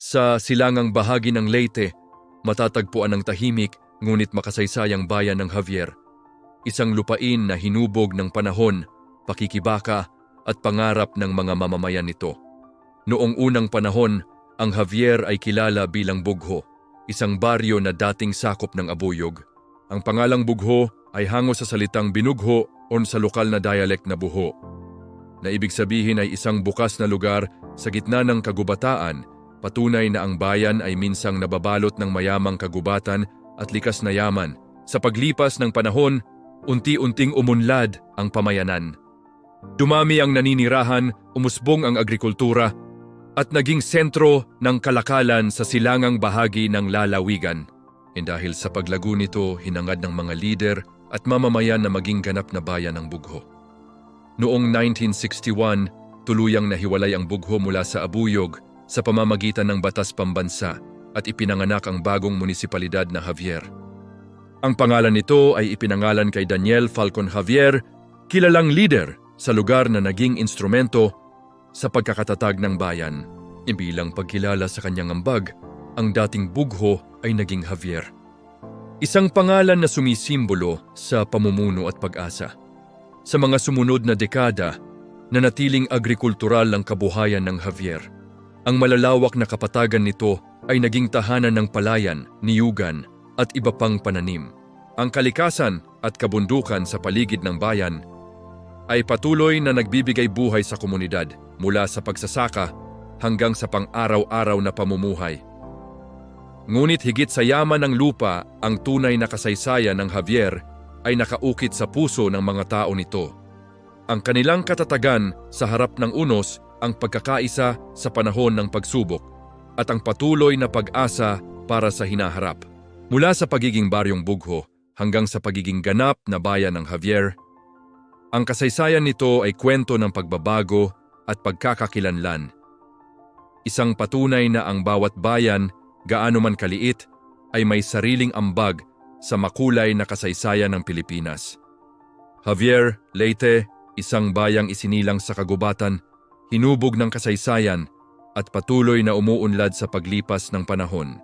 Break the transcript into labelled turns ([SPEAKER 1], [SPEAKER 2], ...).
[SPEAKER 1] Sa silangang bahagi ng Leyte, matatagpuan ang tahimik ngunit makasaysayang bayan ng Javier. Isang lupain na hinubog ng panahon, pakikibaka at pangarap ng mga mamamayan nito. Noong unang panahon, ang Javier ay kilala bilang Bugho, isang baryo na dating sakop ng Abuyog. Ang pangalang Bugho ay hango sa salitang binugho o sa lokal na dialect na buho, na ibig sabihin ay isang bukas na lugar sa gitna ng kagubataan, patunay na ang bayan ay minsang nababalot ng mayamang kagubatan at likas na yaman. Sa paglipas ng panahon, unti-unting umunlad ang pamayanan. Dumami ang naninirahan, umusbong ang agrikultura, at naging sentro ng kalakalan sa silangang bahagi ng lalawigan. Dahil sa paglago nito, hinangad ng mga lider at mamamayan na maging ganap na bayan ng Bugho. Noong 1961, tuluyang nahiwalay ang Bugho mula sa Abuyog sa pamamagitan ng batas pambansa at ipinanganak ang bagong munisipalidad na Javier. Ang pangalan nito ay ipinangalan kay Daniel Falcon Javier, kilalang lider sa lugar na naging instrumento sa pagkakatatag ng bayan. Bilang pagkilala sa kanyang ambag, ang dating Bugho ay naging Javier. Isang pangalan na sumisimbolo sa pamumuno at pag-asa. Sa mga sumunod na dekada, nanatiling agrikultural ang kabuhayan ng Javier. Ang malalawak na kapatagan nito ay naging tahanan ng palayan, niyugan at iba pang pananim. Ang kalikasan at kabundukan sa paligid ng bayan ay patuloy na nagbibigay buhay sa komunidad mula sa pagsasaka hanggang sa pang-araw-araw na pamumuhay. Ngunit higit sa yaman ng lupa, ang tunay na kasaysayan ng Javier ay nakaukit sa puso ng mga tao nito. Ang kanilang katatagan sa harap ng unos, ang pagkakaisa sa panahon ng pagsubok, at ang patuloy na pag-asa para sa hinaharap. Mula sa pagiging baryong Bugho hanggang sa pagiging ganap na bayan ng Javier, ang kasaysayan nito ay kwento ng pagbabago at pagkakakilanlan. Isang patunay na ang bawat bayan, gaano man kaliit, ay may sariling ambag sa makulay na kasaysayan ng Pilipinas. Javier, Leyte, isang bayang isinilang sa kagubatan, hinubog ng kasaysayan at patuloy na umuunlad sa paglipas ng panahon.